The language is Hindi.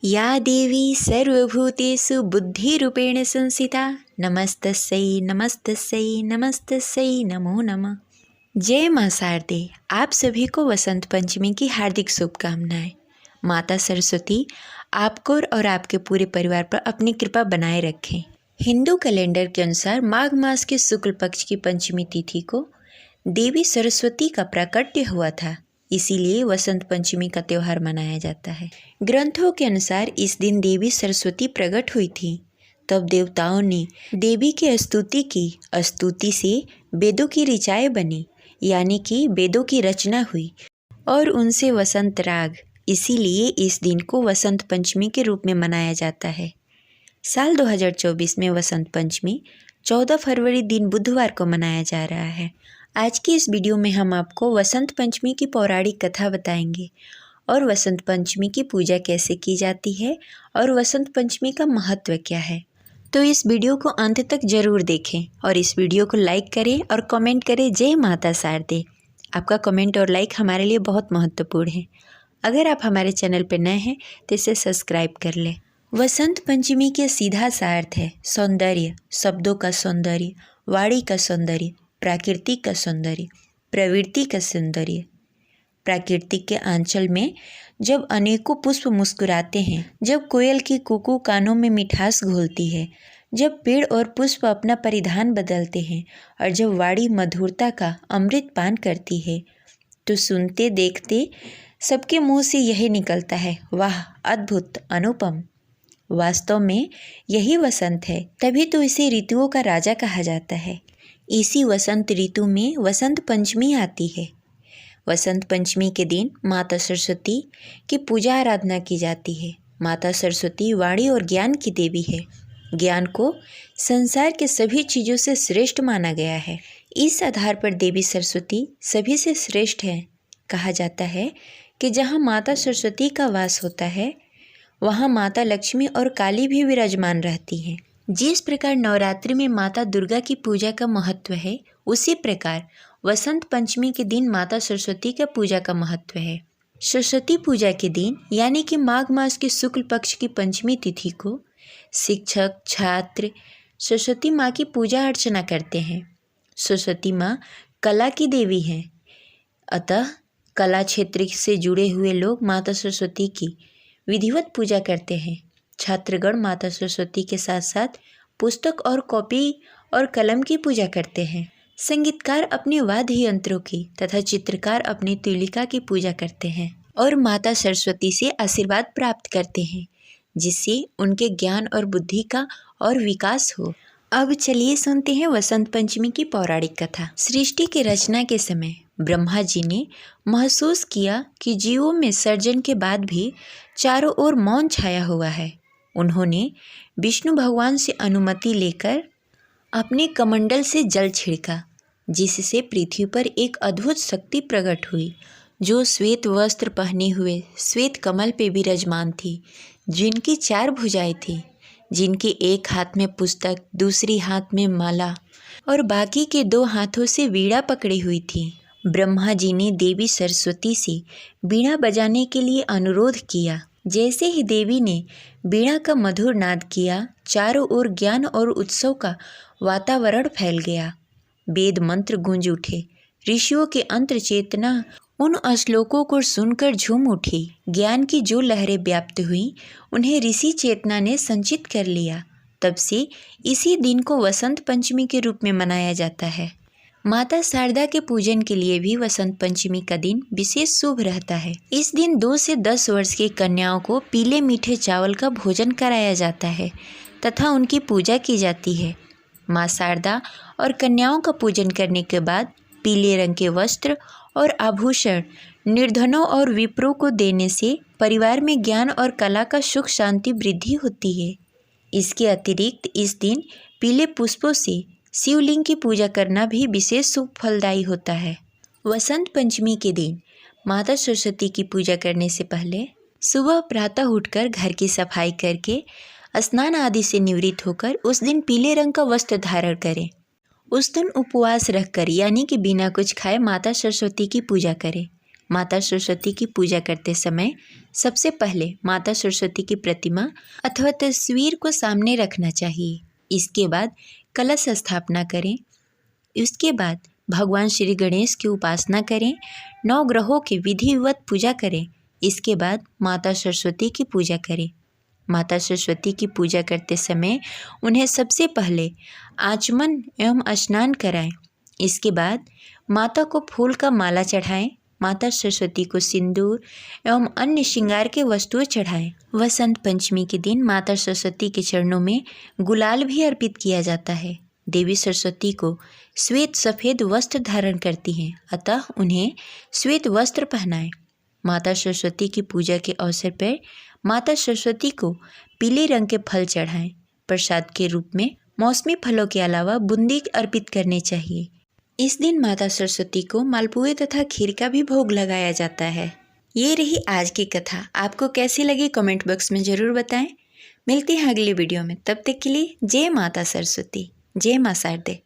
या देवी सर्वभूतेषु बुद्धिरूपेण संस्थिता नमस्तस्यै नमस्तस्यै नमस्तस्यै नमो नमः। जय माँ शारदे। आप सभी को वसंत पंचमी की हार्दिक शुभकामनाएं। माता सरस्वती आपको और आपके पूरे परिवार पर अपनी कृपा बनाए रखें। हिंदू कैलेंडर के अनुसार माघ मास के शुक्ल पक्ष की पंचमी तिथि को देवी सरस्वती का प्राकट्य हुआ था, इसीलिए वसंत पंचमी का त्यौहार मनाया जाता है। ग्रंथों के अनुसार इस दिन देवी सरस्वती प्रकट हुई थी। तब देवताओं ने देवी की स्तुति की। स्तुति से वेदों की ऋचाएँ बनी, यानी कि वेदों की रचना हुई और उनसे वसंत राग, इसीलिए इस दिन को वसंत पंचमी के रूप में मनाया जाता है। साल 2024 में वसंत पंचमी 14 फरवरी दिन बुधवार को मनाया जा रहा है। आज की इस वीडियो में हम आपको वसंत पंचमी की पौराणिक कथा बताएंगे और वसंत पंचमी की पूजा कैसे की जाती है और वसंत पंचमी का महत्व क्या है। तो इस वीडियो को अंत तक जरूर देखें और इस वीडियो को लाइक करें और कमेंट करें जय माता शारदे। आपका कमेंट और लाइक हमारे लिए बहुत महत्वपूर्ण है। अगर आप हमारे चैनल पर नए हैं तो इसे सब्सक्राइब कर लें। वसंत पंचमी के सीधा सा अर्थ है सौंदर्य, शब्दों का सौंदर्य, वाणी का सौंदर्य, प्राकृतिक का सौंदर्य, प्रवृत्ति का सौंदर्य। प्राकृतिक के आंचल में जब अनेकों पुष्प मुस्कुराते हैं, जब कोयल की कुकू कानों में मिठास घोलती है, जब पेड़ और पुष्प अपना परिधान बदलते हैं और जब वाणी मधुरता का अमृत पान करती है, तो सुनते देखते सबके मुंह से यही निकलता है, वाह अद्भुत अनुपम। वास्तव में यही वसंत है, तभी तो इसे ऋतुओं का राजा कहा जाता है। इसी वसंत ऋतु में वसंत पंचमी आती है। वसंत पंचमी के दिन माता सरस्वती की पूजा आराधना की जाती है। माता सरस्वती वाणी और ज्ञान की देवी है। ज्ञान को संसार के सभी चीज़ों से श्रेष्ठ माना गया है। इस आधार पर देवी सरस्वती सभी से श्रेष्ठ है। कहा जाता है कि जहाँ माता सरस्वती का वास होता है वहाँ माता लक्ष्मी और काली भी विराजमान रहती हैं। जिस प्रकार नवरात्रि में माता दुर्गा की पूजा का महत्व है, उसी प्रकार वसंत पंचमी के दिन माता सरस्वती का पूजा का महत्व है। सरस्वती पूजा के दिन यानी कि माघ मास के शुक्ल पक्ष की पंचमी तिथि को शिक्षक छात्र सरस्वती माँ की पूजा अर्चना करते हैं। सरस्वती माँ कला की देवी हैं, अतः कला क्षेत्र से जुड़े हुए लोग माता सरस्वती की विधिवत पूजा करते हैं। छात्रगण माता सरस्वती के साथ साथ पुस्तक और कॉपी और कलम की पूजा करते हैं। संगीतकार अपने वाद्य यंत्रों की तथा चित्रकार अपनी तुलिका की पूजा करते हैं और माता सरस्वती से आशीर्वाद प्राप्त करते हैं, जिससे उनके ज्ञान और बुद्धि का और विकास हो। अब चलिए सुनते हैं वसंत पंचमी की पौराणिक कथा। सृष्टि की रचना के समय ब्रह्मा जी ने महसूस किया कि जीवों में सर्जन के बाद भी चारों ओर मौन छाया हुआ है। उन्होंने विष्णु भगवान से अनुमति लेकर अपने कमंडल से जल छिड़का, जिससे पृथ्वी पर एक अद्भुत शक्ति प्रकट हुई, जो श्वेत वस्त्र पहने हुए श्वेत कमल पे विराजमान थी, जिनकी 4 भुजाएं थी, जिनके एक हाथ में पुस्तक, दूसरी हाथ में माला और बाकी के 2 हाथों से वीणा पकड़ी हुई थी। ब्रह्मा जी ने देवी सरस्वती से वीणा बजाने के लिए अनुरोध किया। जैसे ही देवी ने वीणा का मधुर नाद किया, चारों ओर ज्ञान और उत्सव का वातावरण फैल गया। वेद मंत्र गूंज उठे। ऋषियों के अंतर चेतना उन श्लोकों को सुनकर झूम उठी। ज्ञान की जो लहरें व्याप्त हुई, उन्हें ऋषि चेतना ने संचित कर लिया। तब से इसी दिन को वसंत पंचमी के रूप में मनाया जाता है। माता शारदा के पूजन के लिए भी वसंत पंचमी का दिन विशेष शुभ रहता है। इस दिन 2 से 10 वर्ष की कन्याओं को पीले मीठे चावल का भोजन कराया जाता है तथा उनकी पूजा की जाती है। माँ शारदा और कन्याओं का पूजन करने के बाद पीले रंग के वस्त्र और आभूषण निर्धनों और विप्रों को देने से परिवार में ज्ञान और कला का सुख शांति वृद्धि होती है। इसके अतिरिक्त इस दिन पीले पुष्पों से शिवलिंग की पूजा करना भी विशेष शुभ फलदायी होता है। वसंत पंचमी के दिन माता सरस्वती की पूजा करने से पहले सुबह प्रातः उठकर घर की सफाई करके स्नान आदि से निवृत्त होकर उस दिन पीले रंग का वस्त्र धारण करें। उस दिन उपवास रखकर यानी कि बिना कुछ खाए माता सरस्वती की पूजा करें। माता सरस्वती की पूजा करते समय सबसे पहले माता सरस्वती की प्रतिमा अथवा तस्वीर को सामने रखना चाहिए। इसके बाद कलश स्थापना करें। इसके बाद भगवान श्री गणेश की उपासना करें। 9 ग्रहों की विधिवत पूजा करें। इसके बाद माता सरस्वती की पूजा करें। माता सरस्वती की पूजा करते समय उन्हें सबसे पहले आचमन एवं स्नान कराएं। इसके बाद माता को फूल का माला चढ़ाएं। माता सरस्वती को सिंदूर एवं अन्य श्रृंगार के वस्तुएं चढ़ाएं। वसंत पंचमी के दिन माता सरस्वती के चरणों में गुलाल भी अर्पित किया जाता है। देवी सरस्वती को श्वेत सफ़ेद वस्त्र धारण करती हैं, अतः उन्हें श्वेत वस्त्र पहनाएं। माता सरस्वती की पूजा के अवसर पर माता सरस्वती को पीले रंग के फल चढ़ाएं। प्रसाद के रूप में मौसमी फलों के अलावा बूंदी अर्पित करने चाहिए। इस दिन माता सरस्वती को मालपुए तथा खीर का भी भोग लगाया जाता है। ये रही आज की कथा। आपको कैसी लगी कमेंट बॉक्स में ज़रूर बताएं। मिलती हैं अगली वीडियो में, तब तक के लिए जय माता सरस्वती, जय मां शारदे।